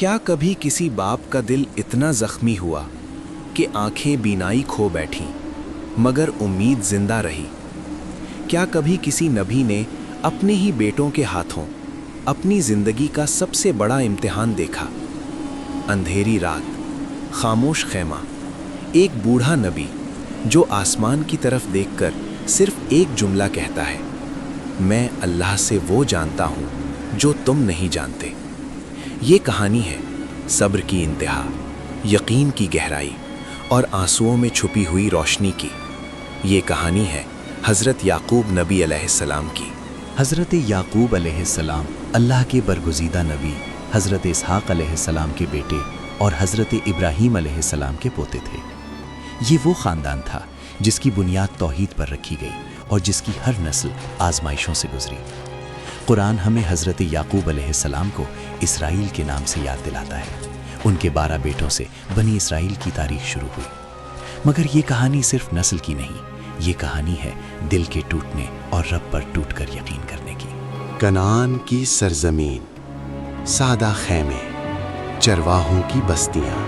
क्या कभी किसी बाप का दिल इतना जख्मी हुआ कि आंखें बीनाई खो बैठीं मगर उम्मीद जिंदा रही? क्या कभी किसी नबी ने अपने ही बेटों के हाथों अपनी जिंदगी का सबसे बड़ा इम्तिहान देखा? अंधेरी रात, खामोश खैमा, एक बूढ़ा नबी जो आसमान की तरफ देखकर सिर्फ एक जुमला कहता है, मैं अल्लाह से वो जानता हूँ जो तुम नहीं जानते। ये कहानी है सब्र की इंतहा, यकीन की गहराई और आंसुओं में छुपी हुई रोशनी की। ये कहानी है हज़रत याकूब नबी अलैहिस्सलाम की। हज़रत याकूब अलैहिस्सलाम अल्लाह के बरगुज़ीदा नबी हज़रत इसहाक़ अलैहिस्सलाम के बेटे और हज़रत इब्राहीम अलैहिस्सलाम के पोते थे। ये वो ख़ानदान था जिसकी बुनियाद तौहीद पर रखी गई और जिसकी हर नस्ल आजमाइशों से गुजरी। कुरान हमें हज़रत याकूब अलैहिस्सलाम को इसराइल के नाम से याद दिलाता है। उनके 12 बेटों से बनी इसराइल की तारीख शुरू हुई। मगर ये कहानी सिर्फ नस्ल की नहीं, ये कहानी है दिल के टूटने और रब पर टूटकर यकीन करने की। कनान की सरजमीन, सादा खैमे, चरवाहों की बस्तियां।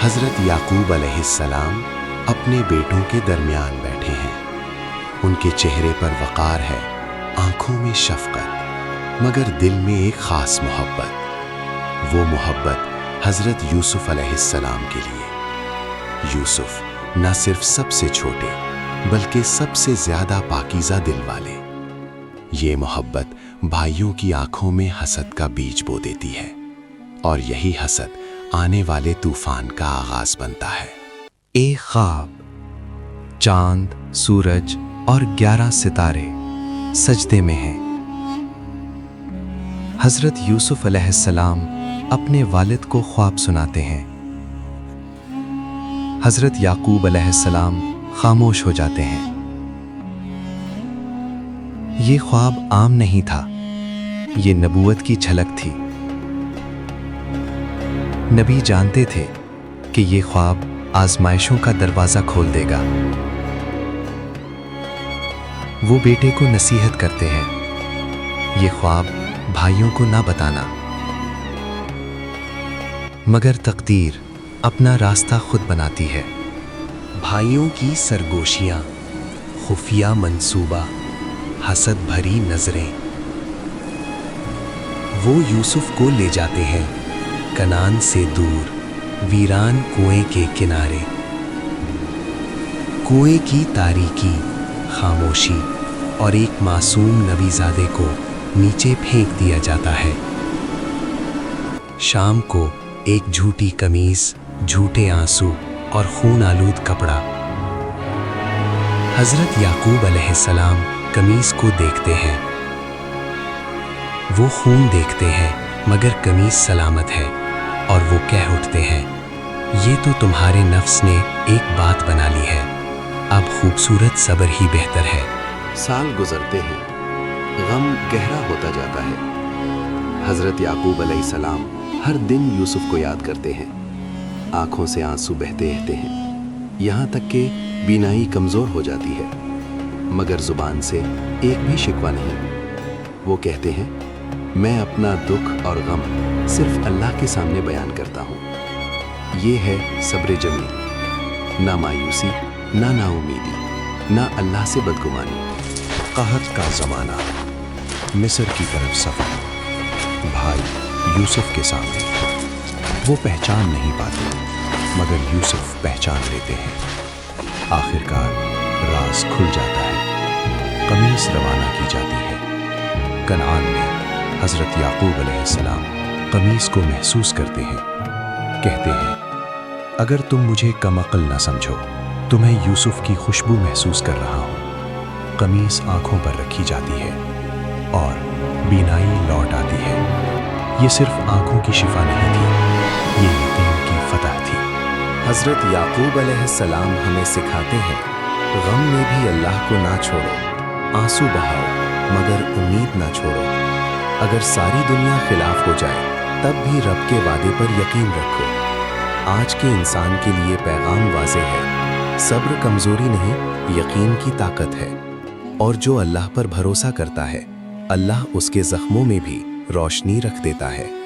हज़रत याकूब अलैहिस्सलाम अपने बेटों के दरमियान बैठे हैं। उनके चेहरे पर वक़ार है, आंखों में शफ़क़त, मगर दिल में एक ख़ास मोहब्बत। वो मोहब्बत हज़रत यूसुफ़ अलैहिस्सलाम के लिए। यूसुफ़ न सिर्फ सबसे छोटे बल्कि सबसे ज़्यादा पाकीज़ा दिल वाले। ये मोहब्बत भाइयों की आंखों में हसद का बीज बो देती है और यही हसद आने वाले तूफ़ान का आगाज़ बनता है। एक ख्वाब, चांद, सूरज और 11 सितारे सजदे में हैं। हज़रत यूसुफ़ अलैहिस्सलाम अपने वालिद को ख्वाब सुनाते हैं। हज़रत याकूब अलैहिस्सलाम खामोश हो जाते हैं। ये ख्वाब आम नहीं था, ये नबूवत की झलक थी। नबी जानते थे कि ये ख्वाब आजमाइशों का दरवाज़ा खोल देगा। वो बेटे को नसीहत करते हैं, ये ख्वाब भाइयों को ना बताना। मगर तकदीर अपना रास्ता खुद बनाती है। भाइयों की सरगोशियां, खुफिया मंसूबा, हसद भरी नजरें। वो यूसुफ को ले जाते हैं कनान से दूर, वीरान कुएं के किनारे। कुएं की तारीकी, खामोशी और एक मासूम नबीज़ादे को नीचे फेंक दिया जाता है। शाम को एक झूठी कमीज, झूठे आंसू और खून आलूद कपड़ा। हज़रत याकूब अलैहिस्सलाम कमीज को देखते हैं। वो खून देखते हैं मगर कमीज सलामत है और वो कह उठते हैं, ये तो तुम्हारे नफ्स ने एक बात बना ली है, अब खूबसूरत सब्र ही बेहतर है। साल गुजरते हैं, गम गहरा होता जाता है। हज़रत याकूब अलैहिस्सलाम हर दिन यूसुफ को याद करते हैं। आंखों से आंसू बहते रहते हैं, यहाँ तक कि बीनाई कमज़ोर हो जाती है, मगर ज़ुबान से एक भी शिकवा नहीं। वो कहते हैं, मैं अपना दुख और गम सिर्फ अल्लाह के सामने बयान करता हूँ। ये है सब्र जमील, ना मायूसी, ना नाउमीदी, ना अल्लाह से बदगुमानी। कहत का ज़माना, मिस्र की तरफ सफ़र। भाई यूसुफ के सामने। वो पहचान नहीं पाते मगर यूसुफ पहचान लेते हैं। आखिरकार राज खुल जाता है। कमीज रवाना की जाती है। कनान में हज़रत याकूब अलैहिस्सलाम कमीज को महसूस करते हैं। कहते हैं, अगर तुम मुझे कमअक्ल न समझो तो मैं यूसुफ की खुशबू महसूस कर रहा हूँ। कमीज आंखों पर रखी जाती है और बीनाई लौट आती है। ये सिर्फ आंखों की शिफा नहीं थी, ये यकीन की फतह थी। हज़रत याकूब अलैहिस्सलाम हमें सिखाते हैं, गम में भी अल्लाह को ना छोड़ो, आंसू बहाओ मगर उम्मीद ना छोड़ो। अगर सारी दुनिया खिलाफ हो जाए तब भी रब के वादे पर यकीन रखो। आज के इंसान के लिए पैगाम वाज़ेह है, सब्र कमज़ोरी नहीं, यकीन की ताकत है। और जो अल्लाह पर भरोसा करता है, अल्लाह उसके ज़ख्मों में भी रोशनी रख देता है।